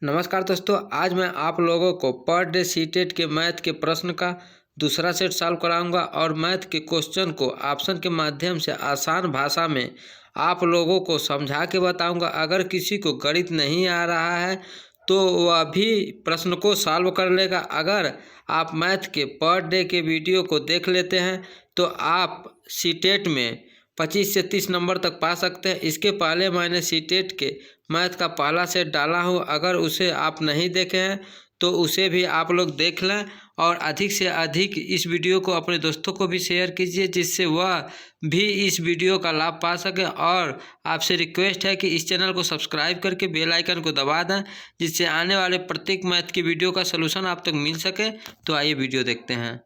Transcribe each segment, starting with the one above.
नमस्कार दोस्तों, आज मैं आप लोगों को पर डे सीटेट के मैथ के प्रश्न का दूसरा सेट सॉल्व कराऊंगा और मैथ के क्वेश्चन को ऑप्शन के माध्यम से आसान भाषा में आप लोगों को समझा के बताऊंगा। अगर किसी को गणित नहीं आ रहा है तो वह भी प्रश्न को सॉल्व कर लेगा। अगर आप मैथ के पर डे के वीडियो को देख लेते हैं तो आप सीटेट में 25 से 30 नंबर तक पा सकते हैं। इसके पहले मैंने सीटेट के मैथ का पहला सेट डाला हूँ, अगर उसे आप नहीं देखे हैं तो उसे भी आप लोग देख लें और अधिक से अधिक इस वीडियो को अपने दोस्तों को भी शेयर कीजिए जिससे वह भी इस वीडियो का लाभ पा सके। और आपसे रिक्वेस्ट है कि इस चैनल को सब्सक्राइब करके बेल आइकन को दबा दें जिससे आने वाले प्रत्येक मैथ की वीडियो का सलूशन आप तक मिल सके। तो आइए वीडियो देखते हैं।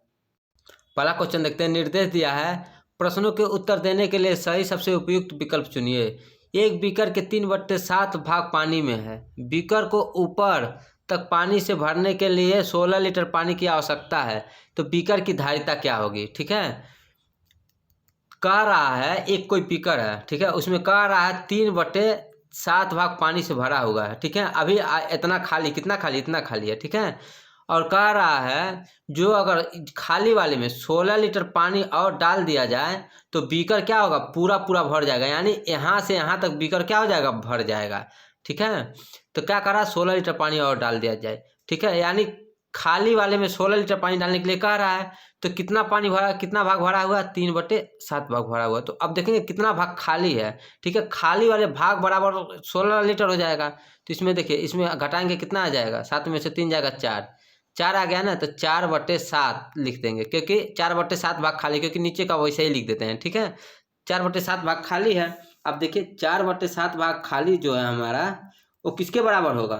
पहला क्वेश्चन देखते हैं। निर्देश दिया है, प्रश्नों के उत्तर देने के लिए सही सबसे उपयुक्त विकल्प चुनिए। एक बीकर के 3/7 भाग पानी में है। बीकर को ऊपर तक पानी से भरने के लिए 16 लीटर पानी की आवश्यकता है, तो बीकर की धारिता क्या होगी। ठीक है, कह रहा है एक कोई बीकर है, ठीक है, उसमें कह रहा है 3/7 भाग पानी से भरा हुआ है। ठीक है, अभी इतना खाली, कितना खाली, इतना खाली है। ठीक है, और कह रहा है जो अगर खाली वाले में 16 लीटर पानी और डाल दिया जाए तो बीकर क्या होगा, पूरा पूरा भर जाएगा, यानी यहाँ से यहाँ तक बीकर क्या हो जाएगा, भर जाएगा। ठीक है, तो क्या कह रहा है, 16 लीटर पानी और डाल दिया जाए। ठीक है, यानी खाली वाले में 16 लीटर पानी डालने के लिए कह रहा है, तो कितना पानी भरा, कितना भाग भरा हुआ है, 3/7 भाग भरा हुआ है। तो अब देखेंगे कितना भाग खाली है। ठीक है, खाली वाले भाग बराबर 16 लीटर हो जाएगा। तो इसमें देखिए, इसमें घटाएंगे कितना आ जाएगा, 7 में से 3 जाएगा 4 आ गया ना, तो 4/7 लिख देंगे क्योंकि 4/7 भाग खाली, क्योंकि नीचे का वैसे ही लिख देते हैं। ठीक है, 4/7 भाग खाली है। अब देखिए 4/7 भाग खाली जो है हमारा, वो किसके बराबर होगा,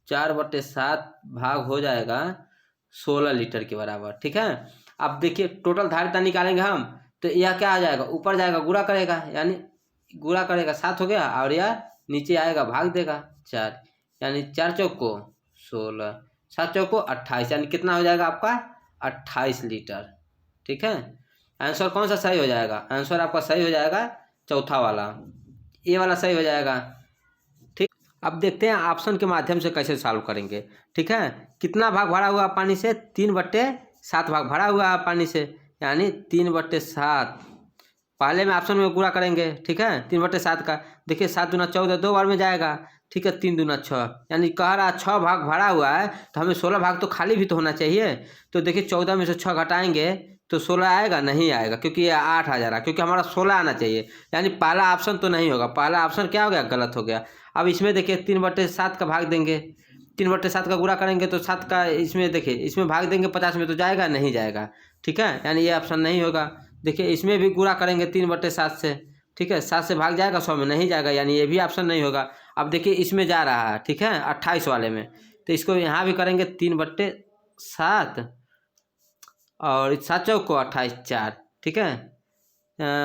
4/7 भाग हो जाएगा 16 लीटर के बराबर। ठीक है, अब देखिए टोटल धारिता निकालेंगे हम, तो यह क्या आ जाएगा, ऊपर जाएगा गुणा करेगा, यानी गुणा करेगा 7 हो गया, और यह नीचे आएगा भाग देगा 4, यानी 4 चौक को 16, 7 चौक को 28, यानी कितना हो जाएगा आपका 28 लीटर। ठीक है, आंसर कौन सा सही हो जाएगा, आंसर आपका सही हो जाएगा चौथा वाला, ये वाला सही हो जाएगा। ठीक, अब देखते हैं ऑप्शन के माध्यम से कैसे सॉल्व करेंगे। ठीक है, कितना भाग भरा हुआ पानी से, 3/7 भाग भरा हुआ है पानी से, यानी 3/7 पहले में ऑप्शन में पूरा करेंगे। ठीक है, 3/7 का देखिए 7 दूना 14, 2 बार में जाएगा। ठीक है, 3 दूना 6, यानी कह रहा 6 भाग भरा हुआ है, तो हमें 16 भाग तो खाली भी तो होना चाहिए। तो देखिए 14 में से 6 घटाएंगे तो 16 आएगा, नहीं आएगा, क्योंकि ये 8 आ जा रहा, क्योंकि हमारा 16 आना चाहिए, यानी पहला ऑप्शन तो नहीं होगा, पहला ऑप्शन क्या हो गया, गलत हो गया। अब इसमें देखिए 3/7 का भाग देंगे, 3/7 का गुणा करेंगे तो 7 का, इसमें देखिए इसमें भाग देंगे 50 में, तो जाएगा, नहीं जाएगा। ठीक है, यानी ये ऑप्शन नहीं होगा। देखिए इसमें भी गुणा करेंगे 3/7 से, ठीक है, 7 से भाग जाएगा 100 में, नहीं जाएगा, यानी ये भी ऑप्शन नहीं होगा। अब देखिए इसमें जा रहा है, ठीक है, 28 वाले में, तो इसको यहाँ भी करेंगे 3/7 और 7 चौक को 28, 4। ठीक है,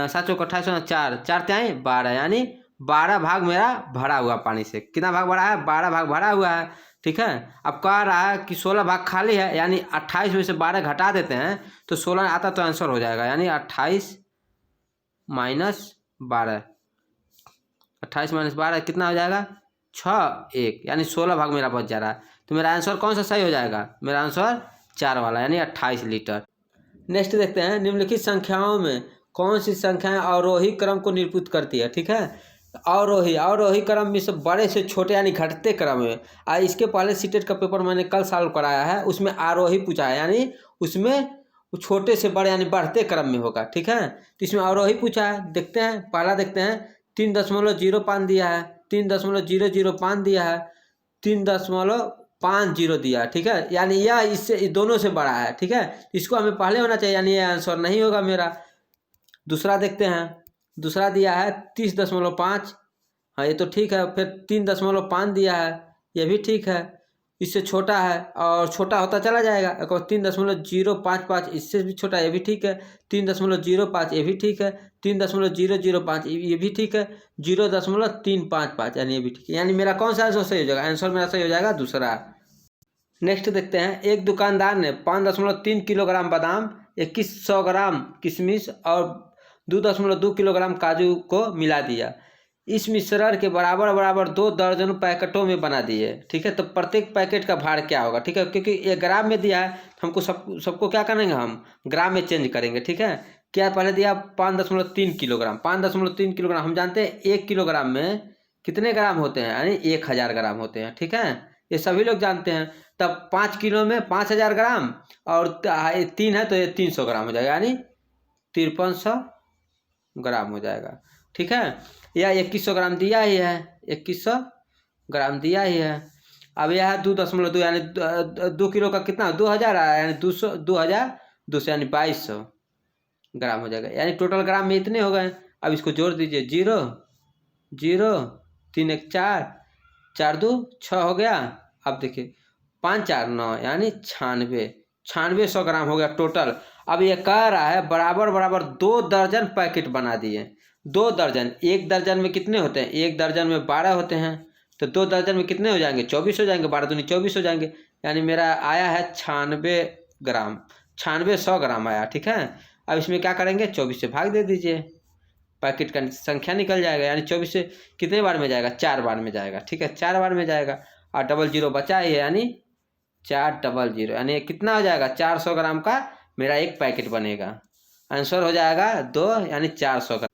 7 चौक 28, 4 4 त्याई 12, यानी 12 भाग मेरा भरा हुआ पानी से। कितना भाग भरा है, 12 भाग भरा हुआ है। ठीक है, अब कह रहा है कि 16 भाग खाली है, यानी 28 में से 12 घटा देते हैं तो 16 आता तो आंसर हो जाएगा, यानी 28 - 12, 28 - 12 कितना हो जाएगा, 6 1, यानी 16 भाग मेरा बच जा रहा है। तो मेरा आंसर कौन सा सही हो जाएगा, मेरा आंसर 4 वाला, यानी 28 लीटर। नेक्स्ट देखते हैं, निम्नलिखित संख्याओं में कौन सी संख्याएं अवरोही क्रम को निरूपित करती है। ठीक है, अवरोही क्रम में से बड़े से छोटे यानी घटते क्रम में। इसके पहले सीटेट का पेपर मैंने कल सॉल्व कराया है, उसमें आरोही पूछा है, यानी उसमें छोटे से बड़े यानी बढ़ते क्रम में होगा। ठीक है, तो इसमें अवरोही पूछा है। देखते हैं, पहला देखते हैं, 3.05 दिया है, 3.005 दिया है, 3.50 दिया है। ठीक है, यानी यह इससे दोनों से बड़ा है। ठीक है, इसको हमें पहले होना चाहिए, यानी ये आंसर नहीं होगा मेरा। दूसरा देखते हैं, दूसरा दिया है 30.5, हाँ ये तो ठीक है। फिर 3.5 दिया है, ये भी ठीक है, इससे छोटा है और छोटा होता चला जाएगा। एक और 3.055, इससे भी छोटा, ये भी ठीक है। 3.05, ये भी ठीक है। 3.005, ये भी ठीक है। 0.355, यानी ये भी ठीक है, यानी मेरा कौन सा आंसर सही हो जाएगा, आंसर मेरा सही हो जाएगा दूसरा। नेक्स्ट देखते हैं, एक दुकानदार ने 5.3 किलोग्राम बादाम, 2100 ग्राम किशमिश और 2.2 किलोग्राम काजू को मिला दिया। इस मिश्रण के बराबर बराबर 2 दर्जन पैकेटों में बना दिए। ठीक है, तो प्रत्येक पैकेट का भार क्या होगा? ठीक है, क्योंकि ये ग्राम में दिया है, हमको सबको क्या करेंगे, हम ग्राम में चेंज करेंगे। ठीक है, क्या पहले दिया 5.3 किलोग्राम। 5.3 किलोग्राम, हम जानते हैं 1 किलोग्राम में कितने ग्राम होते हैं, यानी 1000 ग्राम होते हैं। ठीक है, ये सभी लोग जानते हैं। तब 5 किलो में 5000 ग्राम और 3 है तो ये 300 ग्राम हो जाएगा, यानी 5300 ग्राम हो जाएगा। ठीक है, या 2100 ग्राम दिया ही है, 2100 ग्राम दिया ही है। अब यह है 2.2, यानी 2 किलो का कितना 2000 आया, यानी 200 यानी 2200 ग्राम हो जाएगा, यानी टोटल ग्राम में इतने हो गए। अब इसको जोड़ दीजिए, 0 0 3 1 4 4 2 6 हो गया। अब देखिए 5 4 9 यानी 9600 ग्राम हो गया टोटल। अब ये कह रहा है बराबर बराबर 2 दर्जन पैकेट बना दिए। 2 दर्जन, 1 दर्जन में कितने होते हैं? 1 दर्जन में 12 होते हैं, तो 2 दर्जन में कितने हो जाएंगे? 24 हो जाएंगे, 12 दूनी 24 हो जाएंगे, यानी मेरा आया है 96 ग्राम, 9600 ग्राम आया। ठीक है, अब इसमें क्या करेंगे, 24 से भाग दे दीजिए, पैकेट का संख्या निकल जाएगा, यानी 24 से कितने बार में जाएगा? 4 बार में जाएगा। ठीक है, 4 बार में जाएगा, और 00 बचा ही है, यानी 400, यानी कितना हो जाएगा? 400 ग्राम का मेरा एक पैकेट बनेगा। आंसर हो जाएगा 2, यानी 400 ग्राम।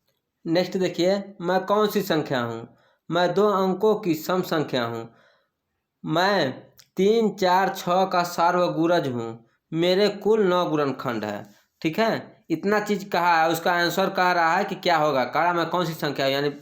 नेक्स्ट देखिए, मैं कौन सी संख्या हूँ? मैं 2 अंकों की सम संख्या हूँ। मैं 3 4 6 का सार्वगुणज हूँ। मेरे कुल 9 गुणनखंड है। ठीक है, इतना चीज कहा है, उसका आंसर कह रहा है कि क्या होगा। कह रहा मैं कौन सी संख्या हूँ, यानी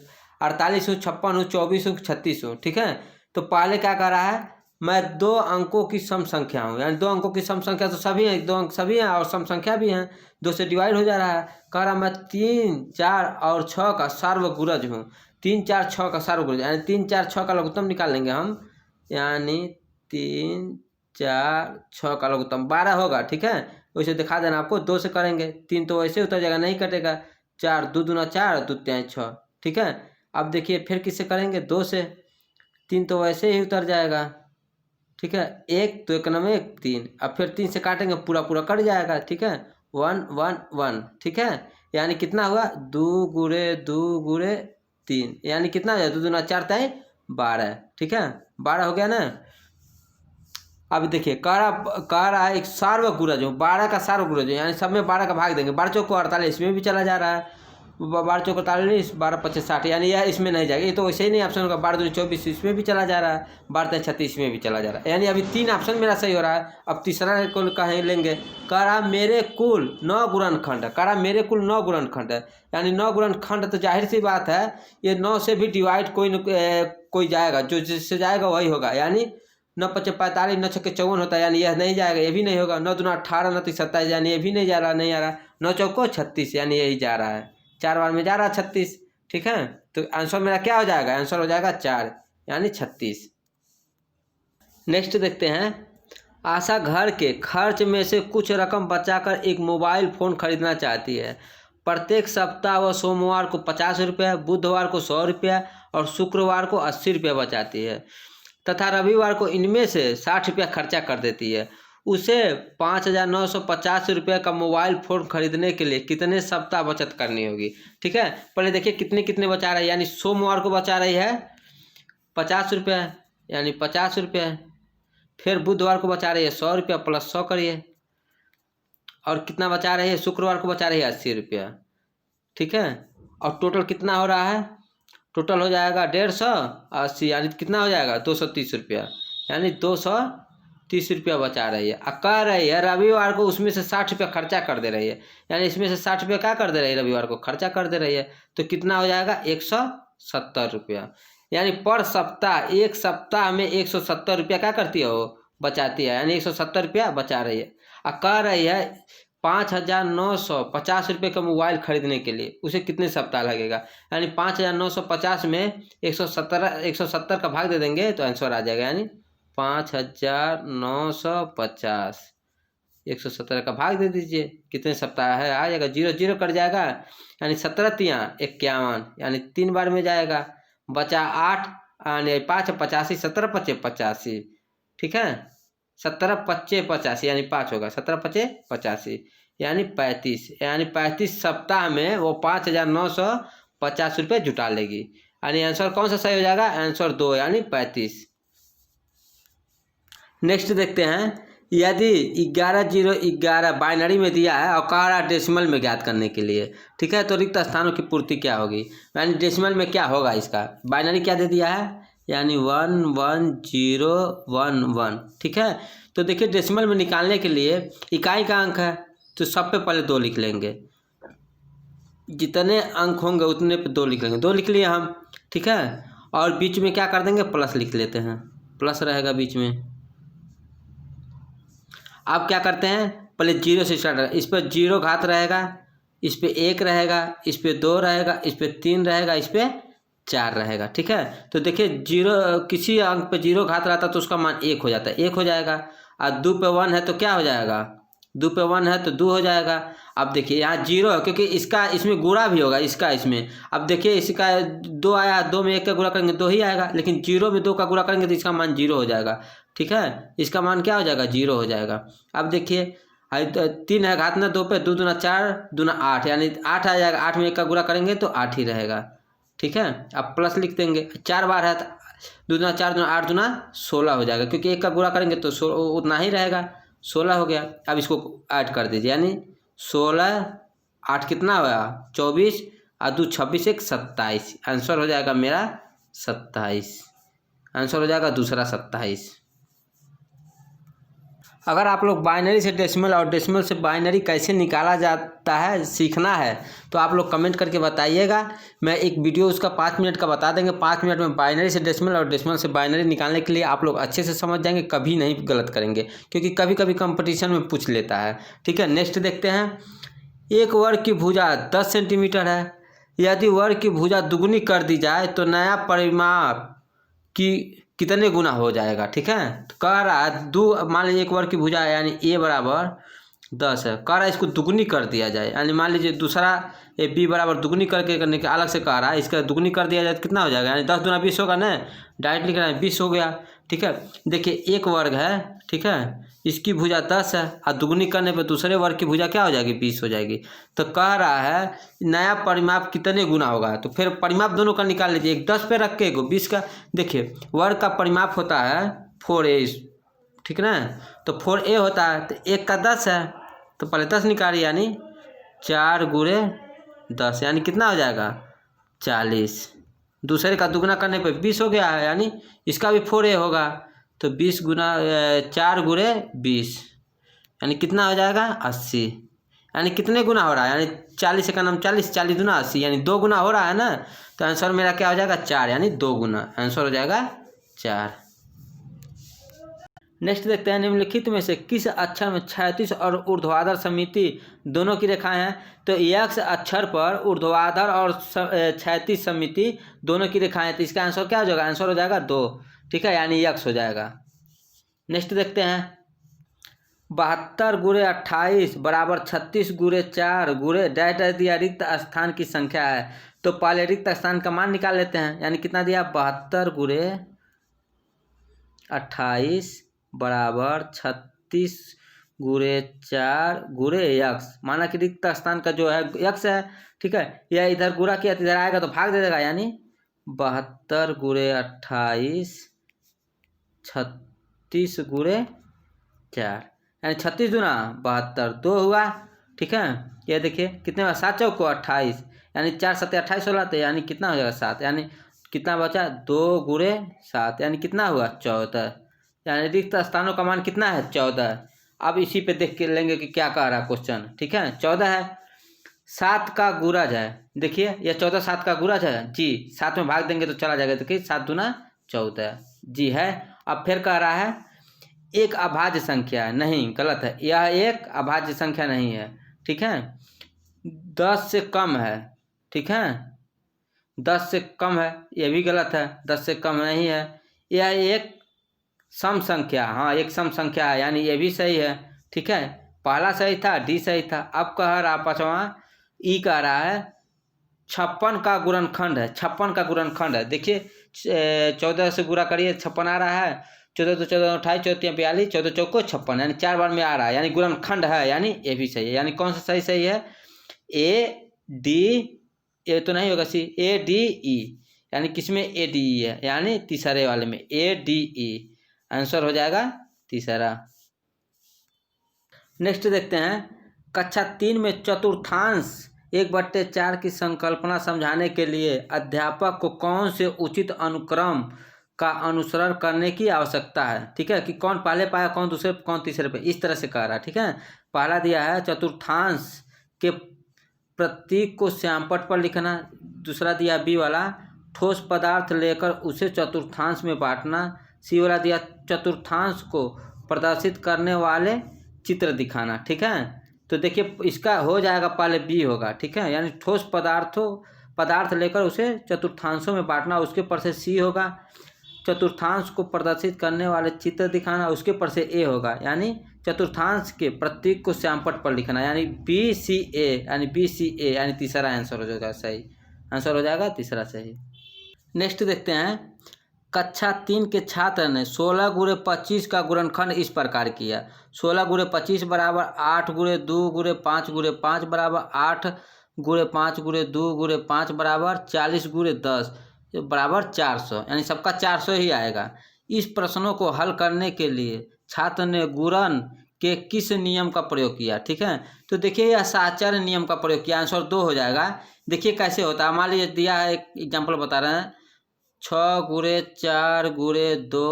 48 हूँ, 56 हूँ, 24 हूँ, 36 हूँ। ठीक है, तो पहले क्या कह रहा है, मैं 2 अंकों की सम संख्या हूँ, यानी 2 अंकों की सम संख्या तो सभी हैं, 2 अंक सभी हैं और सम संख्या भी हैं, 2 से डिवाइड हो जा रहा है। कह रहा मैं 3 4 और 6 का सार्वगुणज हूँ। 3 4 6 का सार्वगुणज, यानी 3 4 6 का लघुत्तम निकाल लेंगे हम, यानी 3 4 6 का लघुत्तम 12 होगा। ठीक है, वैसे दिखा देना आपको, 2 से करेंगे, 3 तो वैसे उतर जाएगा, नहीं कटेगा, 4 2 दूना 4 2 3 6। ठीक है, अब देखिए फिर किससे करेंगे, 2 से, 3 तो वैसे ही उतर जाएगा। ठीक है, 1 तो 1 नंबर 1 3, अब फिर 3 से काटेंगे, पूरा पूरा कट जाएगा। ठीक है, 1 1 1। ठीक है, यानी कितना हुआ, 2 गुणे 2 गुणे 3, यानी कितना हो जाए, 2 दूना 4 3 12। ठीक है, 12 हो गया ना। अब देखिए कह रहा है एक सार्वगुणज हो, 12 का सार्वगुणज हो, यानी सब में 12 का भाग देंगे। 12 चौको 48, इसमें भी चला जा रहा है, 12 चौको 48, 12 25 60, यानी यह इसमें नहीं जाएगा, ये तो वैसे ही नहीं ऑप्शन होगा। 12 दूनी 24, इसमें भी चला जा रहा है, 12 3 36, इसमें भी चला जा रहा है, यानी अभी 3 ऑप्शन मेरा सही हो रहा है। अब तीसरा को कहीं लेंगे, कह रहा मेरे कुल 9 गुणनखंड है। कह रहा मेरे कुल 9 गुणनखंड है, यानी 9 गुणनखंड, तो जाहिर सी बात है ये 9 से भी डिवाइड कोई जाएगा, जो जिससे जाएगा वही होगा, यानी 9 5 45, 9 6 54 होता है, यानी यह नहीं जाएगा, ये भी नहीं होगा। 9 दूना 18, 9 3 27, यानी ये भी नहीं जा रहा, नहीं आ रहा। 9 चौको 36, यानी यही जा रहा है, 4 बार में जा रहा है 36। ठीक है, तो आंसर मेरा क्या हो जाएगा, आंसर हो जाएगा 4, यानी 36। नेक्स्ट देखते हैं, आशा घर के खर्च में से कुछ रकम बचाकर एक मोबाइल फ़ोन खरीदना चाहती है। प्रत्येक सप्ताह वह सोमवार को 50 रुपया, बुधवार को 100 रुपया और शुक्रवार को 80 रुपया बचाती है, तथा रविवार को इनमें से 60 रुपया खर्चा कर देती है। उसे 5950 रुपये का मोबाइल फ़ोन खरीदने के लिए कितने सप्ताह बचत करनी होगी। ठीक है, पहले देखिए कितने कितने बचा रही है, यानी सोमवार को बचा रही है 50 रुपये, यानी 50 रुपये, फिर बुधवार को बचा रही है 100 रुपया प्लस 100 करिए, और कितना बचा रही है, शुक्रवार को बचा रही है 80 रुपया। ठीक है, और टोटल कितना हो रहा है, टोटल हो जाएगा 150 यानी कितना हो जाएगा 230 रुपया, यानी 230 रुपया बचा रही है। कह रही है रविवार को उसमें से 60 रुपया खर्चा कर दे रही है, यानी इसमें से 60 रुपया क्या कर दे रही है, रविवार को खर्चा कर दे रही है, तो कितना हो जाएगा 170 रुपया, यानी पर सप्ताह, एक सप्ताह में 170 रुपया क्या करती है, वो बचाती है, यानी 170 रुपया बचा रही है। कह रही है 5950 रुपये का मोबाइल खरीदने के लिए उसे कितने सप्ताह लगेगा, यानी 5950 में 170 का भाग दे देंगे तो आंसर आ जाएगा, यानी 5950, 170 का भाग दे दीजिए, कितने सप्ताह है, आ जाएगा, 0 0 कट जाएगा, यानी 17 तियाँ 51, यानी 3 बार में जाएगा, बचा 8, यानी 5 85, 17 5 85। ठीक है, 17 5 85, यानी 5 होगा, 17 5 85, यानी 35, यानी 35 सप्ताह में वो 5950 रुपये जुटा लेगी। यानी आंसर कौन सा सही हो जाएगा, आंसर 2 यानी 35। नेक्स्ट देखते हैं, यदि 11,011 बाइनरी में दिया है और कह रहा डेसिमल में ज्ञात करने के लिए, ठीक है, तो रिक्त स्थानों की पूर्ति क्या होगी, यानी डेसिमल में क्या होगा इसका। बाइनरी क्या दे दिया है, यानी 11011, ठीक है। तो देखिए डेसिमल में निकालने के लिए इकाई का अंक है तो सब पे पहले 2 लिख लेंगे, जितने अंक होंगे उतने पे 2 लिख लेंगे, 2 लिख लिए हम, ठीक है। और बीच में क्या कर देंगे, प्लस लिख लेते हैं, प्लस रहेगा बीच में। अब क्या करते हैं, पहले 0 से स्टार्ट, इस पर 0 घात रहेगा, इस पे 1 रहेगा, इस पे 2 रहेगा, इस पे 3 रहेगा, इस पे 4 रहेगा, ठीक है। तो देखिए 0 किसी अंक पे 0 घात रहता तो उसका मान 1 हो जाता है, 1 हो जाएगा। और 2 पे 1 है तो क्या हो जाएगा, 2 पे 1 है तो 2 हो जाएगा। अब देखिए यहाँ 0 है क्योंकि इसका इसमें गुणा भी होगा, इसका इसमें। अब देखिए इसका 2 आया, 2 में 1 का गुणा करेंगे 2 ही आएगा, लेकिन 0 में 2 का गुणा करेंगे तो इसका मान 0 हो जाएगा, ठीक है। इसका मान क्या हो जाएगा, 0 हो जाएगा। अब देखिए 3 है घात ना 2 पे, 2 दूना 4, दूना 8, यानी 8 आ जाएगा, 8 में 1 का गुणा करेंगे तो 8 ही रहेगा, ठीक है। अब प्लस लिख देंगे, 4 बार है तो 2 दूना 4 दूना 8 दूना 16 हो जाएगा, क्योंकि 1 का गुणा करेंगे तो उतना ही रहेगा, 16 हो गया। अब इसको ऐड कर दीजिए, यानी 16 8 कितना हुआ 24 और 2 26 1 27, आंसर हो जाएगा मेरा 27, आंसर हो जाएगा दूसरा 27। अगर आप लोग बाइनरी से डेसिमल और डेसिमल से बाइनरी कैसे निकाला जाता है सीखना है तो आप लोग कमेंट करके बताइएगा। मैं एक वीडियो उसका 5 मिनट का बता देंगे, 5 मिनट में बाइनरी से डेसिमल और डेसिमल से बाइनरी निकालने के लिए आप लोग अच्छे से समझ जाएंगे, कभी नहीं गलत करेंगे, क्योंकि कभी कभी कंपटीशन में पूछ लेता है, ठीक है। नेक्स्ट देखते हैं, एक वर्ग की भुजा 10 सेंटीमीटर है, यदि वर्ग की भुजा दुगुनी कर दी जाए तो नया परिमाप की कितने गुना हो जाएगा, ठीक है। तो कह रहा है मान लीजिए एक वर्ग की भुजा है, यानी a बराबर 10 है, कह रहा है इसको दुगुनी कर दिया जाए, यानी मान लीजिए दूसरा b बराबर दुगुनी करने के अलग से कह रहा है, इसका दुगुनी कर दिया जाए तो कितना हो जाएगा, यानी 10 दूना 20 होगा ना, डायरेक्ट लिख रहा है 20 हो गया, ठीक है। देखिए एक वर्ग है, ठीक है, इसकी भुजा 10 है और दुगुनी करने पर दूसरे वर्ग की भुजा क्या हो जाएगी, 20 हो जाएगी। तो कह रहा है नया परिमाप कितने गुना होगा, तो फिर परिमाप दोनों का निकाल लीजिए, एक 10 पे रख के 20 का। देखिए वर्ग का परिमाप होता है 4a, ठीक ना, तो 4a होता है, तो 1 का 10 है तो पहले 10 निकालिए, यानी 4 गुणे 10, यानी कितना हो जाएगा 40। दूसरे का दुगुना करने पर 20 हो गया है, यानी इसका भी 4a होगा, तो 20 गुना 4 गुणे 20, यानी कितना हो जाएगा 80, यानी कितने गुना हो रहा है, यानी 40 का नाम 40, 40 दूना 80, यानी 2 गुना हो रहा है ना, तो आंसर मेरा क्या हो जाएगा 4, यानी 2 गुना, आंसर हो जाएगा 4। नेक्स्ट देखते हैं, निम्नलिखित में से किस अक्षर में क्षैतिज और ऊर्ध्वाधर समिति दोनों की रेखाएं हैं। तो यक्ष अक्षर पर ऊर्ध्वाधर और क्षैतिज समिति दोनों की रेखाएं, तो इसका आंसर क्या हो जाएगा, आंसर हो जाएगा 2, ठीक है, यानी यक्ष हो जाएगा। नेक्स्ट देखते हैं, 72 गुणे 28 बराबर 36 गुणे 4 गुणे डैश दिया रिक्त स्थान की संख्या है। तो पहले रिक्त स्थान का मान निकाल लेते हैं, यानी कितना दिया 72 गुणे 28 बराबर 36 गुणे 4 गुणे यक्स, माना कि रिक्त स्थान का जो है यक्स है, ठीक है, यह इधर गुणा किया तो इधर आएगा तो भाग दे देगा, यानी 72 गुणे 28 36 गुणे 4, यानी 36 दूना 72, 2 हुआ, ठीक है। ये देखिए कितने हुआ 7 चौको 28, यानी 4 7 28 होला, तो यानी कितना हो जाएगा 7, यानी कितना बचा 2 गुणे 7, यानी कितना हुआ 14, यानी रिक्त स्थानों का मान कितना है 14। अब इसी पे देख के लेंगे कि क्या कह रहा है क्वेश्चन, ठीक है। 14 है, 7 का गुणज है, देखिए यह 14 7 का गुणज है जी, 7 में भाग देंगे तो चला जाएगा, देखिए 7 दूना 14 जी है। अब फिर कह रहा है एक अभाज्य संख्या है, नहीं गलत है, यह एक अभाज्य संख्या नहीं है, ठीक है, 10 से कम है, ठीक है, 10 से कम है, यह भी गलत है, 10 से कम नहीं है, यह एक सम संख्या, हाँ एक सम संख्या है, यानी ये भी सही है, ठीक है, पहला सही था, डी सही था। अब कह रहा पांचवा ई कह रहा है 56 का गुणनखंड है, 56 का गुणनखंड है, देखिए 14 से गुणा करिए 56 आ रहा है, 14 2 14 28 14 42 14 चौको 56, यानी 4 बार में आ रहा है, यानी गुणनखंड है, यानी ये भी सही है। यानी कौन सा सही है, ए डी, ए तो नहीं होगा सी, ए डी ई, यानी किसमें ADE है, यानी तीसरे वाले में ADE आंसर हो जाएगा तीसरा। नेक्स्ट देखते हैं, कक्षा 3 में चतुर्थांश 1/4 की संकल्पना समझाने के लिए अध्यापक को कौन से उचित अनुक्रम का अनुसरण करने की आवश्यकता है। ठीक है, कि कौन पहले पाया, कौन दूसरे, कौन तीसरे पे, इस तरह से कह रहा है। ठीक है, पहला दिया है चतुर्थांश के प्रतीक को श्यामपट्ट पर लिखना। दूसरा दिया बी वाला ठोस पदार्थ लेकर उसे चतुर्थांश में बांटना। सी वाला दिया चतुर्थांश को प्रदर्शित करने वाले चित्र दिखाना। ठीक है, तो देखिए इसका हो जाएगा, पहले बी होगा। ठीक है, यानी ठोस पदार्थ लेकर उसे चतुर्थांशों में बांटना, उसके पर से सी होगा। चतुर्थांश को प्रदर्शित करने वाले चित्र दिखाना, उसके पर से ए होगा, यानी चतुर्थांश के प्रतीक को श्यामपट्ट पर लिखना, यानी BCA यानी तीसरा आंसर हो जाएगा सही, आंसर हो जाएगा तीसरा सही। नेक्स्ट देखते हैं, कक्षा 3 के छात्र ने 16 × 25 का गुणनखंड इस प्रकार किया। 16 × 25 बराबर 8 × 2 × 5 × 5 बराबर 8 × 5 × 2 × 5 बराबर 40 × 10 बराबर 400, यानी सबका 400 ही आएगा। इस प्रश्नों को हल करने के लिए छात्र ने गुणन के किस नियम का प्रयोग किया। ठीक है, तो देखिए यह साहचर्य नियम का प्रयोग किया, आंसर 2 हो जाएगा। देखिए कैसे होता है, मान लीजिए दिया है, एक एग्जाम्पल बता रहे हैं, 6 × 4 × 2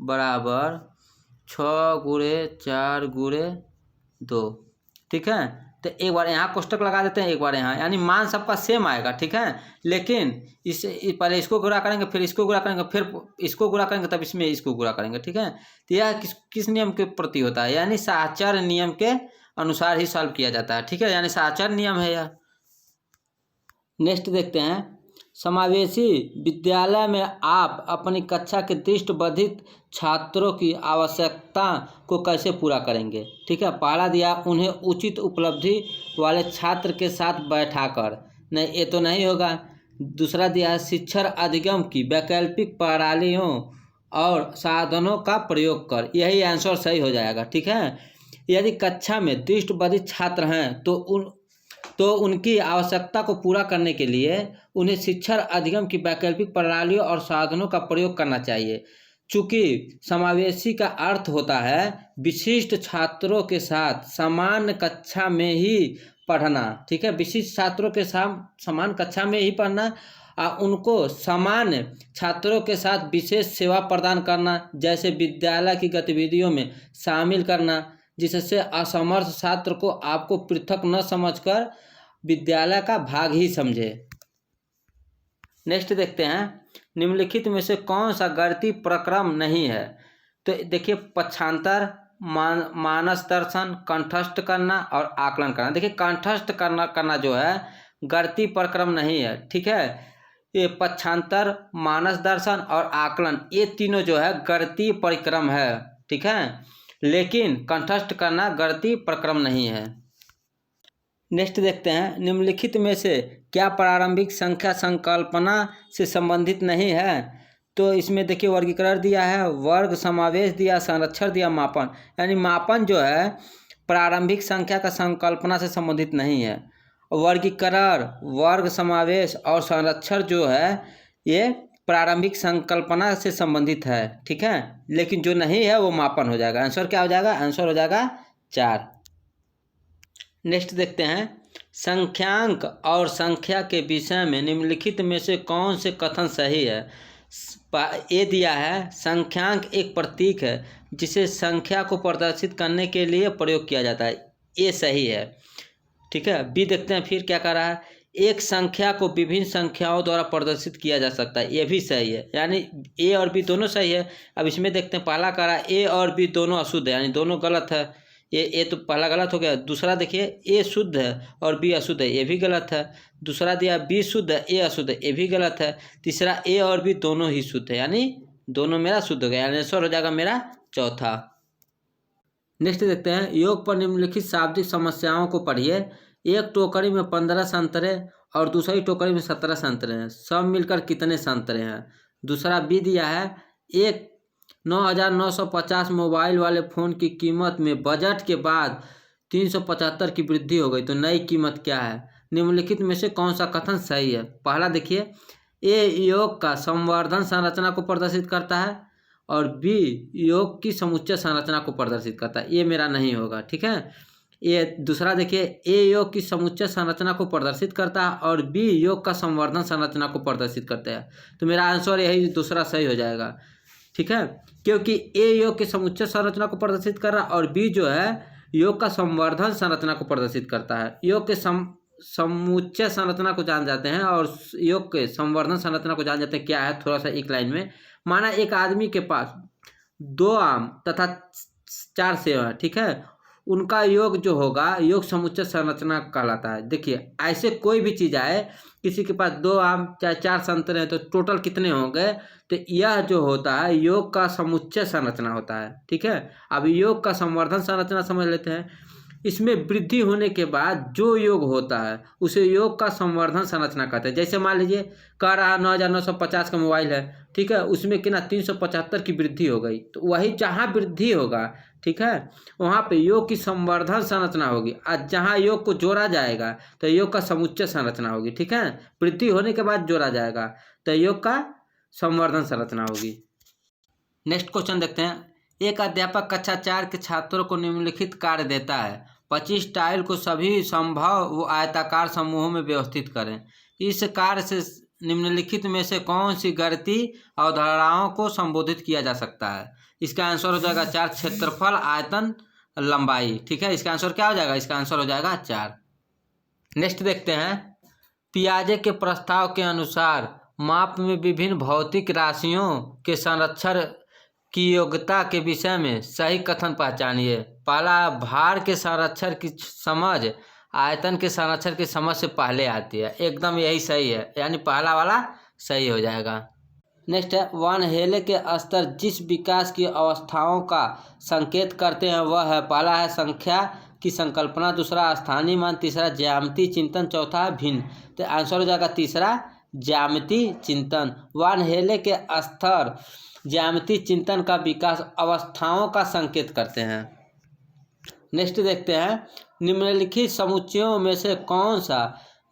बराबर 6 × 4 × 2। ठीक है, तो एक बार यहाँ कोष्टक लगा देते हैं, एक बार यहाँ, यानी मान सबका सेम आएगा। ठीक है, लेकिन पहले इसको गुणा करेंगे, फिर इसको गुणा करेंगे, फिर इसको गुणा करेंगे, तब इसमें इसको गुणा करेंगे। ठीक है, तो यह किस नियम के प्रति होता है, यानी साहचर्य नियम के अनुसार ही सॉल्व किया जाता है। ठीक है, यानी साहचर्य नियम है यह। नेक्स्ट देखते हैं, समावेशी विद्यालय में आप अपनी कक्षा के दृष्टिबाधित छात्रों की आवश्यकता को कैसे पूरा करेंगे। ठीक है, पहला दिया उन्हें उचित उपलब्धि वाले छात्र के साथ बैठाकर, नहीं ये तो नहीं होगा। दूसरा दिया शिक्षण अधिगम की वैकल्पिक प्रणालियों और साधनों का प्रयोग कर, यही आंसर सही हो जाएगा। ठीक है, यदि कक्षा में दृष्टिबाधित छात्र हैं तो उनकी आवश्यकता को पूरा करने के लिए उन्हें शिक्षण अधिगम की वैकल्पिक प्रणालियों और साधनों का प्रयोग करना चाहिए। चूँकि समावेशी का अर्थ होता है विशिष्ट छात्रों के साथ समान कक्षा में ही पढ़ना। ठीक है, विशिष्ट छात्रों के साथ समान कक्षा में ही पढ़ना, उनको समान छात्रों के साथ विशेष सेवा प्रदान करना, जैसे विद्यालय की गतिविधियों में शामिल करना, जिससे असमर्थ छात्र को आपको पृथक न समझकर विद्यालय का भाग ही समझे। नेक्स्ट देखते हैं, निम्नलिखित में से कौन सा गणितीय प्रक्रम नहीं है। तो देखिए पक्षांतर, मानस दर्शन, कंठस्थ करना और आकलन करना। देखिए कंठस्थ करना जो है गणितीय प्रक्रम नहीं है। ठीक है, ये पक्षांतर, मानस दर्शन और आकलन, ये तीनों जो है गणितीय परिक्रम है। ठीक है, लेकिन कंठस्थ करना गणितीय प्रक्रम नहीं है। नेक्स्ट देखते हैं, निम्नलिखित में से क्या प्रारंभिक संख्या संकल्पना से संबंधित नहीं है। तो इसमें देखिए वर्गीकरण दिया है, वर्ग, समावेश दिया, संरक्षण दिया, मापन, यानी मापन जो है प्रारंभिक संख्या का संकल्पना से संबंधित नहीं है। वर्गीकरण, वर्ग, समावेश और संरक्षण जो है ये प्रारंभिक संकल्पना से संबंधित है। ठीक है, लेकिन जो नहीं है वो मापन हो जाएगा। आंसर क्या हो जाएगा, आंसर हो जाएगा 4। नेक्स्ट देखते हैं, संख्यांक और संख्या के विषय में निम्नलिखित में से कौन से कथन सही है। ए दिया है संख्यांक एक प्रतीक है जिसे संख्या को प्रदर्शित करने के लिए प्रयोग किया जाता है, ये सही है। ठीक है, बी देखते हैं फिर क्या कह रहा है, एक संख्या को विभिन्न संख्याओं द्वारा प्रदर्शित किया जा सकता है, ये भी सही है, यानी ए और बी दोनों सही है। अब इसमें देखते हैं, पहला कह रहा है ए और बी दोनों अशुद्ध है, यानी दोनों गलत है, ये तो पहला गलत हो गया। दूसरा देखिए ए शुद्ध है और बी अशुद्ध है, ये भी गलत है। दूसरा दिया बी शुद्ध है, ए अशुद्ध है, ये भी गलत है। तीसरा ए और बी दोनों ही शुद्ध है, यानी दोनों मेरा शुद्ध हो गया, यानी आंसर हो जाएगा मेरा चौथा। नेक्स्ट देखते हैं, योग पर निम्नलिखित शाब्दिक समस्याओं को पढ़िए। एक टोकरी में 15 संतरे और दूसरी टोकरी में 17 संतरे हैं, सब मिलकर कितने संतरे हैं। दूसरा बी दिया है, एक 9,950 मोबाइल वाले फ़ोन की कीमत में बजट के बाद 375 की वृद्धि हो गई, तो नई कीमत क्या है। निम्नलिखित में से कौन सा कथन सही है। पहला देखिए, ए योग का संवर्धन संरचना को प्रदर्शित करता है और बी योग की समुच्चय संरचना को प्रदर्शित करता है। ये मेरा नहीं होगा, ठीक है। ये दूसरा देखिए, ए योग की समुच्चय संरचना को प्रदर्शित करता है और बी योग का संवर्धन संरचना को प्रदर्शित करता है। तो मेरा आंसर यही दूसरा सही हो जाएगा, ठीक है, क्योंकि ए योग की समुच्चय संरचना को प्रदर्शित कर रहा है और बी जो है योग का संवर्धन संरचना को प्रदर्शित करता है। योग के समुच्चय संरचना को जान जाते हैं और योग के संवर्धन संरचना को जान जाते हैं। क्या है, थोड़ा सा एक लाइन में, माना एक आदमी के पास 2 आम तथा 4 सेब है, ठीक है, उनका योग जो होगा योग समुच्चय संरचना कहलाता है। देखिए ऐसे कोई भी चीज़ आए, किसी के पास 2 आम चाहे 4 संतरे हैं तो टोटल कितने होंगे, तो यह जो होता है योग का समुच्चय संरचना होता है, ठीक है। अब योग का संवर्धन संरचना समझ लेते हैं। इसमें वृद्धि होने के बाद जो योग होता है उसे योग का संवर्धन संरचना कहते हैं। जैसे मान लीजिए कह रहा 9,950 का मोबाइल है, ठीक है, उसमें कितना 375 की वृद्धि हो गई, तो वही जहाँ वृद्धि होगा, ठीक है, वहाँ पे योग की संवर्धन संरचना होगी और जहाँ योग को जोड़ा जाएगा तो योग का समुच्चय संरचना होगी, ठीक है। वृद्धि होने के बाद जोड़ा जाएगा तो योग का संवर्धन संरचना होगी। नेक्स्ट क्वेश्चन देखते हैं। एक अध्यापक कक्षा 4 के छात्रों को निम्नलिखित कार्य देता है। 25 टाइल को सभी संभव व आयताकार समूहों में व्यवस्थित करें। इस कार्य से निम्नलिखित में से कौन सी गणितीय अवधारणाओं को संबोधित किया जा सकता है। इसका आंसर हो जाएगा 4, क्षेत्रफल, आयतन, लंबाई, ठीक है। इसका आंसर क्या हो जाएगा, इसका आंसर हो जाएगा 4। नेक्स्ट देखते हैं। पियाजे के प्रस्ताव के अनुसार माप में विभिन्न भौतिक राशियों के संरक्षण की योग्यता के विषय में सही कथन पहचानिए। पहला, भार के संरक्षण की समझ आयतन के संरक्षण की समझ से पहले आती है। एकदम यही सही है, यानी पहला वाला सही हो जाएगा। नेक्स्ट है, वान हेले के स्तर जिस विकास की अवस्थाओं का संकेत करते हैं वह है, पहला है संख्या की संकल्पना, दूसरा स्थानीय मान, तीसरा ज्यामितीय चिंतन, चौथा है भिन्न। तो आंसर हो जाएगा तीसरा, ज्यामितीय चिंतन। वान हेले के स्तर ज्यामितीय चिंतन का विकास अवस्थाओं का संकेत करते हैं। नेक्स्ट देखते हैं। निम्नलिखित समुच्चयों में से कौन सा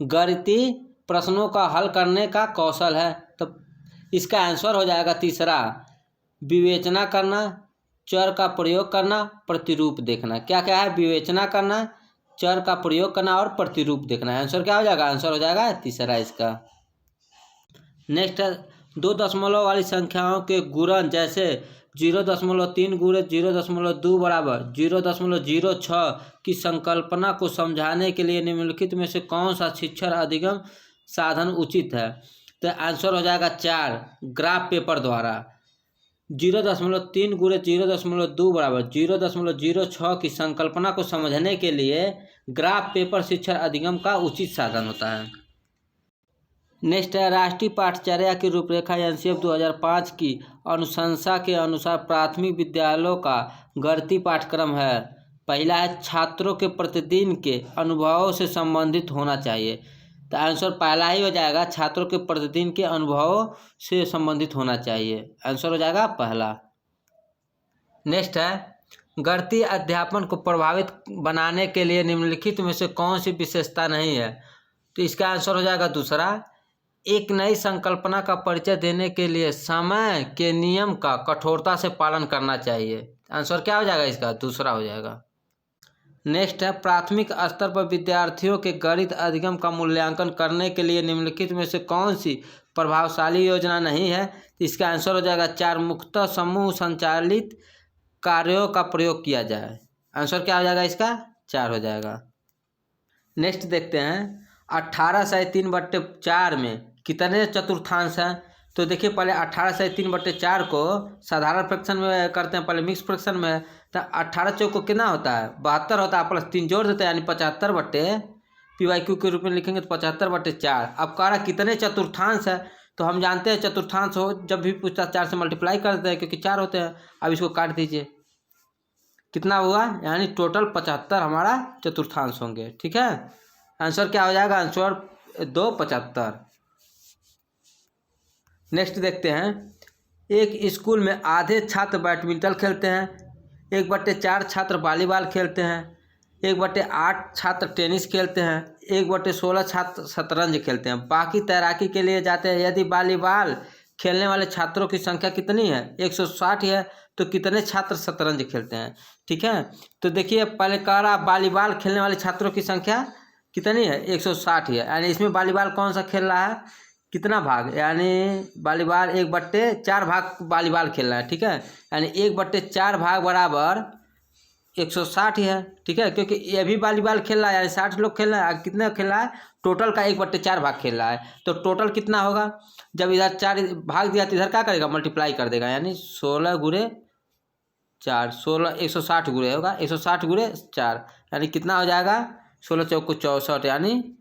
गणितीय प्रश्नों का हल करने का कौशल है। तो इसका आंसर हो जाएगा तीसरा, विवेचना करना, चर का प्रयोग करना, प्रतिरूप देखना। क्या क्या है, विवेचना करना, चर का प्रयोग करना और प्रतिरूप देखना। आंसर क्या हो जाएगा, आंसर हो जाएगा तीसरा इसका। नेक्स्ट है, 2 दशमलव वाली संख्याओं के गुणन जैसे 0.3 गुणे 0.2 बराबर 0.06 की संकल्पना को समझाने के लिए निम्नलिखित में से कौन सा शिक्षण अधिगम साधन उचित है। तो आंसर हो जाएगा 4, ग्राफ पेपर द्वारा। 0.3 गुणे 0.2 बराबर 0.06 की संकल्पना को समझने के लिए ग्राफ पेपर शिक्षण अधिगम का उचित साधन होता है। नेक्स्ट है, राष्ट्रीय पाठचर्या की रूपरेखा एनसीएफ 2005 की अनुशंसा के अनुसार प्राथमिक विद्यालयों का गणितीय पाठ्यक्रम है। पहला है, छात्रों के प्रतिदिन के अनुभवों से संबंधित होना चाहिए। तो आंसर पहला ही हो जाएगा, छात्रों के प्रतिदिन के अनुभवों से संबंधित होना चाहिए। आंसर हो जाएगा पहला। नेक्स्ट है, गणितीय अध्यापन को प्रभावित बनाने के लिए निम्नलिखित में से कौन सी विशेषता नहीं है। तो इसका आंसर हो जाएगा दूसरा, एक नई संकल्पना का परिचय देने के लिए समय के नियम का कठोरता से पालन करना चाहिए। आंसर क्या हो जाएगा इसका, दूसरा हो जाएगा। नेक्स्ट है, प्राथमिक स्तर पर विद्यार्थियों के गणित अधिगम का मूल्यांकन करने के लिए निम्नलिखित में से कौन सी प्रभावशाली योजना नहीं है। इसका आंसर हो जाएगा 4, मुक्त समूह संचालित कार्यों का प्रयोग किया जाए। आंसर क्या हो जाएगा इसका, 4 हो जाएगा। नेक्स्ट देखते हैं, 18/3/4 में कितने चतुर्थांश हैं। तो देखिए पहले 18/3/4 को साधारण फ्रैक्शन में करते हैं, पहले मिक्स फ्रैक्शन में। तो 18 चौको कितना होता है, 72 होता है, प्लस 3 जोड़ देते हैं, यानी 75/PYQ के रूप में लिखेंगे तो 75/4। अब कह रहा कितने चतुर्थांश है, तो हम जानते हैं चतुर्थांश हो जब भी पूछता 4 से मल्टीप्लाई कर देते हैं क्योंकि 4 होते हैं। अब इसको काट दीजिए, कितना हुआ, यानी टोटल 75 हमारा चतुर्थांश होंगे, ठीक है। आंसर क्या हो जाएगा, आंसर 2, 75। नेक्स्ट देखते हैं, एक स्कूल में आधे छात्र बैडमिंटन खेलते हैं, 1/4 छात्र वॉलीबॉल खेलते हैं, 1/8 छात्र टेनिस खेलते हैं, 1/16 छात्र शतरंज खेलते हैं, बाकी तैराकी के लिए जाते हैं। यदि वॉलीबॉल खेलने वाले छात्रों की संख्या कितनी है? 160 है, तो कितने छात्र शतरंज खेलते हैं? ठीक है, तो देखिए पहले कह रहा वॉलीबॉल खेलने वाले छात्रों की संख्या कितनी है? 160 है, यानी इसमें वॉलीबॉल कौन सा खेल रहा है? कितना भाग? यानी वॉलीबॉल 1/4 भाग वॉलीबॉल खेल रहा है। ठीक है, यानी 1/4 भाग बराबर 160 है। ठीक है, क्योंकि ये भी वॉलीबॉल खेल रहा है, यानी 60 लोग खेल रहा है। कितने खेल रहा है? टोटल का 1/4 भाग खेल रहा है, तो टोटल कितना होगा? जब इधर 4 भाग दिया तो इधर क्या करेगा? मल्टीप्लाई कर देगा, यानी 16 गुणे 4, 16 160 गुणे होगा, 160 गुणे 4, यानी कितना हो जाएगा? 16 चौको 64, यानी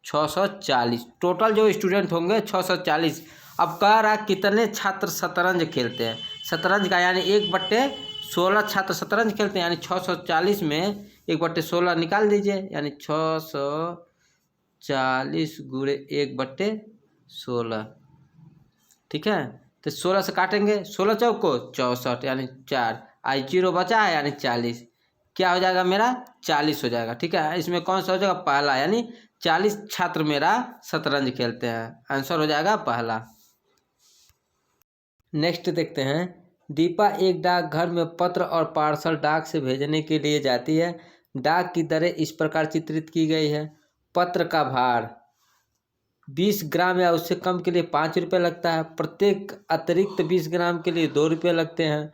640। टोटल जो स्टूडेंट होंगे 640। अब कह रहा कितने छात्र शतरंज खेलते हैं? शतरंज का यानी 1/16 छात्र शतरंज खेलते हैं, यानी 640 में 1/16 निकाल दीजिए, यानी 640 गुणे 1/16। ठीक है, तो 16 से काटेंगे, 16 चौको 64, यानी 4, आज 0 बचा है, यानी 40। क्या हो जाएगा मेरा? 40 हो जाएगा। ठीक है, इसमें कौन सा हो जाएगा? पहला, यानी 40 छात्र मेरा शतरंज खेलते हैं। आंसर हो जाएगा पहला। नेक्स्ट देखते हैं। दीपा एक डाकघर में पत्र और पार्सल डाक से भेजने के लिए जाती है। डाक की दरें इस प्रकार चित्रित की गई है। पत्र का भार 20 ग्राम या उससे कम के लिए 5 रुपये लगता है। प्रत्येक अतिरिक्त 20 ग्राम के लिए 2 रुपये लगते हैं।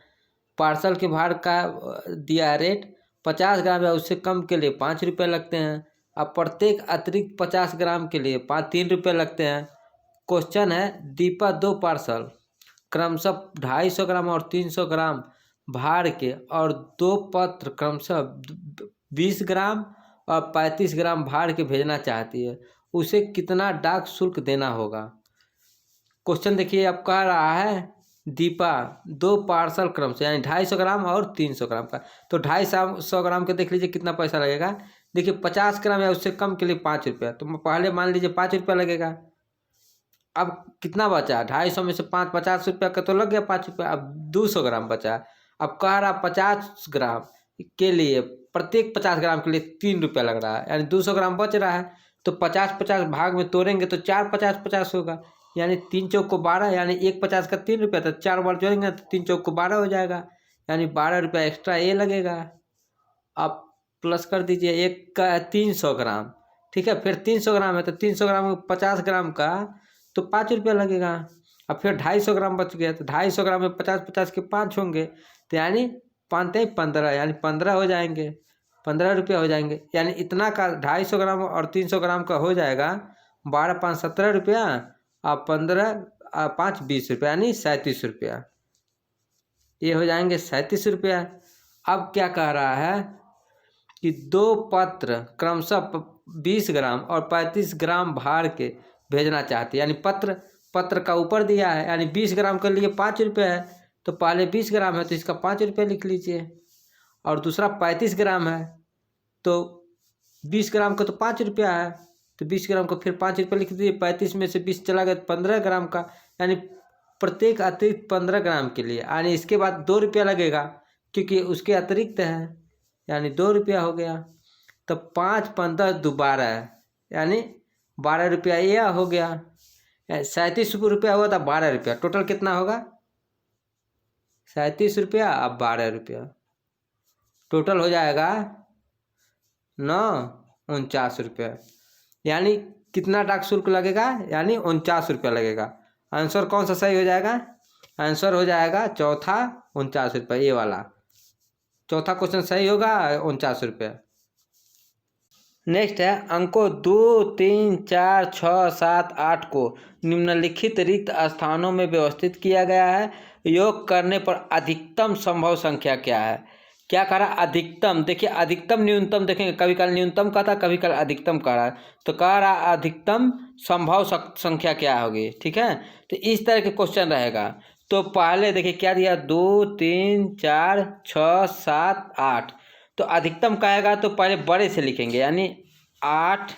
पार्सल के भार का दिया रेट 50 ग्राम या उससे कम के लिए 5 रुपये लगते हैं। अब प्रत्येक अतिरिक्त 50 ग्राम के लिए 3 रुपये लगते हैं। क्वेश्चन है, दीपा 2 पार्सल क्रमशः 250 ग्राम और 300 ग्राम भार के और 2 पत्र क्रमशः 20 ग्राम और 35 ग्राम भार के भेजना चाहती है। उसे कितना डाक शुल्क देना होगा? क्वेश्चन देखिए, अब कह रहा है दीपा 2 पार्सल क्रमशः यानी 250 ग्राम और 300 ग्राम का, तो 250 ग्राम के देख लीजिए कितना पैसा लगेगा। देखिए 50 ग्राम या उससे कम के लिए 5 रुपया, तो पहले मान लीजिए 5 रुपया लगेगा। अब कितना बचा? 250 में से 5, 50 रुपया का तो लग गया 5 रुपया। अब 200 ग्राम बचा। अब कह रहा 50 ग्राम के लिए, प्रत्येक 50 ग्राम के लिए 3 रुपया लग रहा है, यानी 200 ग्राम बच रहा है। तो 50-50 भाग में तोड़ेंगे तो 4 50-50 होगा, यानी 3 चौक को 12, यानी 1 50 का 3 रुपया, तो 4 बार जोड़ेंगे तो 3 चौक को 12 हो जाएगा, यानी 12 रुपया एक्स्ट्रा ये लगेगा। आप प्लस कर दीजिए, एक का 300 ग्राम। ठीक है, फिर 300 ग्राम है तो 300 ग्राम 50 ग्राम का तो 5 रुपया लगेगा। अब फिर 250 ग्राम बच गया, तो 250 ग्राम में 50-50 के 5 होंगे, तो यानी 5-15, यानी 15 हो जाएंगे, 15 रुपया हो जाएंगे। यानी इतना का 250 ग्राम और 300 ग्राम का हो जाएगा 12-5 17 रुपया और 15-5 20 रुपया, यानी 37 रुपया। ये हो जाएंगे 37 रुपया। अब क्या कह रहा है कि 2 पत्र क्रमशः 20 ग्राम और 35 ग्राम भार के भेजना चाहते हैं, यानी पत्र का ऊपर दिया है, यानी 20 ग्राम के लिए 5 रुपये है, तो पहले 20 ग्राम है तो इसका 5 रुपये लिख लीजिए, और दूसरा 35 ग्राम है तो 20 ग्राम का तो 5 रुपया है, तो 20 ग्राम को फिर 5 रुपये लिख दीजिए। 35 में से 20 चला गया 15 ग्राम का, यानी प्रत्येक अतिरिक्त 15 ग्राम के लिए, यानी इसके बाद 2 रुपया लगेगा क्योंकि उसके अतिरिक्त है, यानी 2 रुपया हो गया। तो 5-15 दोबारा है, यानी 12 रुपया यह हो गया। 37 रुपया हुआ था, 12 रुपया, टोटल कितना होगा? 37 रुपया अब 12 रुपया, टोटल हो जाएगा 49 रुपया। यानी कितना डाक शुल्क लगेगा? यानी 49 रुपया लगेगा। आंसर कौन सा सही हो जाएगा? आंसर हो जाएगा चौथा 49 रुपया, ये वाला चौथा क्वेश्चन सही होगा, 49 रुपया। नेक्स्ट है, अंकों 2, 3, 4, 6, 7, 8 को निम्नलिखित रिक्त स्थानों में व्यवस्थित किया गया है। योग करने पर अधिकतम संभव संख्या क्या है? क्या कह रहा? अधिकतम। देखिए अधिकतम न्यूनतम देखेंगे, कभी कल न्यूनतम का था, कभी कल अधिकतम का रहा, तो कह रहा अधिकतम संभव संख्या क्या होगी। ठीक है, तो इस तरह के क्वेश्चन रहेगा। तो पहले देखिए क्या दिया, 2, 3, 4, 6, 7, 8, तो अधिकतम कहेगा तो पहले बड़े से लिखेंगे, यानी 8,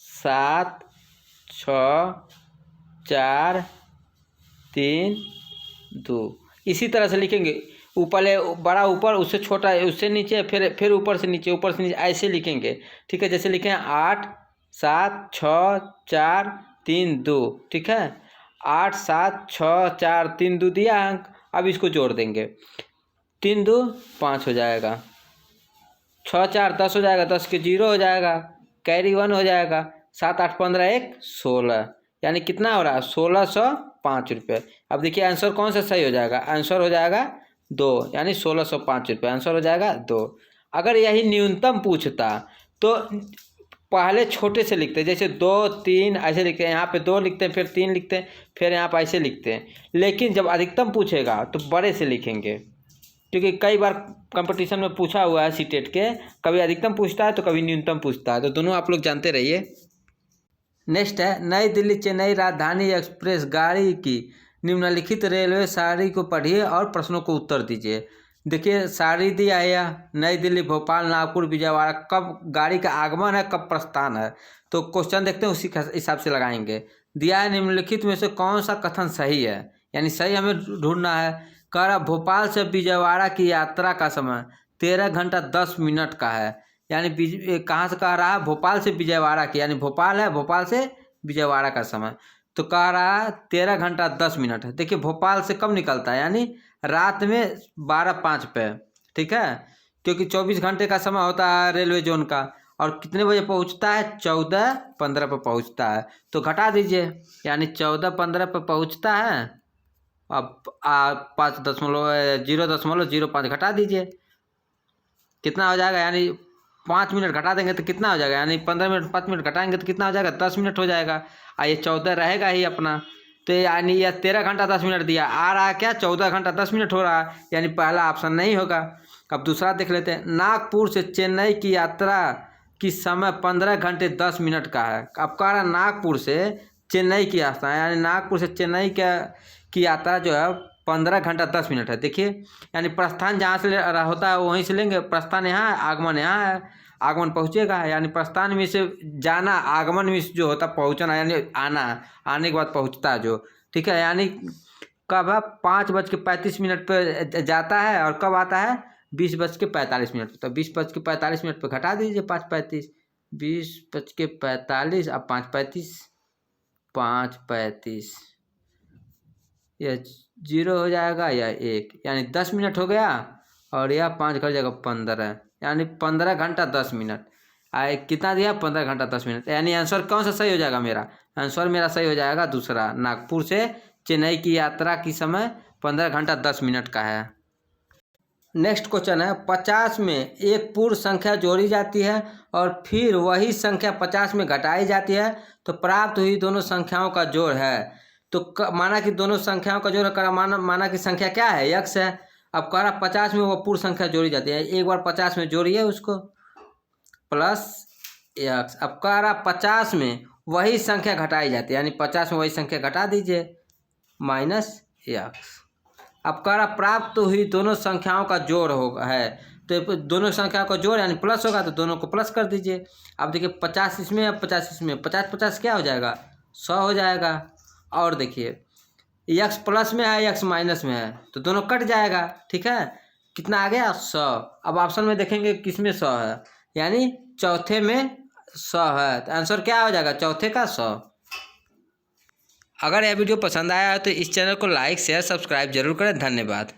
7, 6, 4, 3, 2, इसी तरह से लिखेंगे। ऊपर बड़ा ऊपर, उससे छोटा उससे नीचे, फिर ऊपर से नीचे ऐसे लिखेंगे। ठीक है, जैसे लिखें 8 7 6 4 3 2। ठीक है, 8 7 6 4 3 2 दिया अंक। अब इसको जोड़ देंगे, 3 2 5 हो जाएगा, 6 4 10 हो जाएगा, 10 के 0 हो जाएगा, कैरी 1 हो जाएगा, 7 8 15 1 16, यानी कितना हो रहा है 1605 रुपये। अब देखिए आंसर कौन सा सही हो जाएगा, आंसर हो जाएगा 2, यानी 1605 रुपये आंसर हो जाएगा 2। अगर यही न्यूनतम पूछता तो पहले छोटे से लिखते, जैसे 2 3 ऐसे लिखते हैं, यहाँ पे 2 लिखते हैं, फिर 3 लिखते हैं, फिर यहाँ पर ऐसे लिखते हैं। लेकिन जब अधिकतम पूछेगा तो बड़े से लिखेंगे, क्योंकि कई बार कंपटीशन में पूछा हुआ है सीटेट के, कभी अधिकतम पूछता है तो कभी न्यूनतम पूछता है, तो दोनों आप लोग जानते रहिए। नेक्स्ट है, नई दिल्ली चेन्नई राजधानी एक्सप्रेस गाड़ी की निम्नलिखित रेलवे सारणी को पढ़िए और प्रश्नों को उत्तर दीजिए। देखिए सारणी दिया है यह, नई दिल्ली भोपाल नागपुर विजयवाड़ा, कब गाड़ी का आगमन है कब प्रस्थान है। तो क्वेश्चन देखते हैं, उसी हिसाब से लगाएंगे। दिया है निम्नलिखित में से कौन सा कथन सही है, यानी सही हमें ढूंढना है। कह रहा भोपाल से विजयवाड़ा की यात्रा का समय 13 घंटा 10 मिनट का है, यानी कहाँ से कह रहा है, भोपाल से विजयवाड़ा की, यानी भोपाल है, भोपाल से विजयवाड़ा का समय तो कह रहा है 13 घंटा 10 मिनट है। देखिए भोपाल से कब निकलता है, यानी रात में 12:05 पे। ठीक है, क्योंकि 24 घंटे का समय होता है रेलवे जोन का, और कितने बजे पहुंचता है 14:15 पर पहुंचता है, तो घटा दीजिए, यानी 14:15 पर पहुंचता है। अब 0.05 घटा दीजिए, कितना हो जाएगा, यानी 5 मिनट घटा देंगे तो कितना हो जाएगा, यानी 15 मिनट 5 मिनट घटाएंगे तो कितना हो जाएगा 10 मिनट हो जाएगा। ये 14 रहेगा ही अपना, तो यानी यह 13 घंटा 10 मिनट दिया, आ रहा है क्या 14 घंटा 10 मिनट हो रहा है, यानी पहला ऑप्शन नहीं होगा। अब दूसरा देख लेते हैं, नागपुर से चेन्नई की यात्रा की समय 15 घंटे 10 मिनट का है। अब कह रहा नागपुर से चेन्नई की यात्रा, यानी नागपुर से चेन्नई की यात्रा जो है 15 घंटा 10 मिनट है। देखिए यानी प्रस्थान जहाँ से होता है वहीं से लेंगे, प्रस्थान यहाँ है, आगमन यहाँ है, आगमन पहुँचेगा, यानी प्रस्थान में से जाना, आगमन में जो होता है पहुँचना, यानी आना, आने के बाद पहुँचता है जो। ठीक है, यानी कब है 5:35 पर जाता है, और कब आता है 20:45 तो 20:45 पर घटा दीजिए 5:35, 20:45 अब 5:35 यह 0 हो जाएगा या 1, यानी 10 मिनट हो गया, और यह 5 कर जाएगा 15, यानी 15 घंटा 10 मिनट। कितना दिया 15 घंटा 10 मिनट, यानी आंसर कौन सा सही हो जाएगा मेरा, आंसर मेरा सही हो जाएगा दूसरा, नागपुर से चेन्नई की यात्रा की समय 15 घंटा 10 मिनट का है। नेक्स्ट क्वेश्चन है, 50 में एक पूर्ण संख्या जोड़ी जाती है और फिर वही संख्या 50 में घटाई जाती है, तो प्राप्त हुई दोनों संख्याओं का जोड़ है। तो माना कि दोनों संख्याओं का जोड़ है, माना कि संख्या क्या है x है। अब कह रहा 50 में वो पूर्ण संख्या जोड़ी जाती है, एक बार 50 में जोड़िए उसको, प्लस x। अब कह रहा 50 में वही संख्या घटाई जाती है, यानी 50 में वही संख्या घटा दीजिए, माइनस x। अब कह रहा प्राप्त हुई दोनों संख्याओं का जोड़ होगा है, तो दोनों संख्याओं का जोड़ यानी प्लस होगा, तो दोनों को प्लस कर दीजिए। अब देखिए 50 इसमें, अब 50 इसमें, 50 50 क्या हो जाएगा 100 हो जाएगा। और देखिए x प्लस में है, x माइनस में है, तो दोनों कट जाएगा। ठीक है, कितना आ गया 100। अब ऑप्शन में देखेंगे किस में 100 है, यानी चौथे में 100 है, तो आंसर क्या हो जाएगा चौथे का 100। अगर यह वीडियो पसंद आया है तो इस चैनल को लाइक शेयर सब्सक्राइब जरूर करें। धन्यवाद।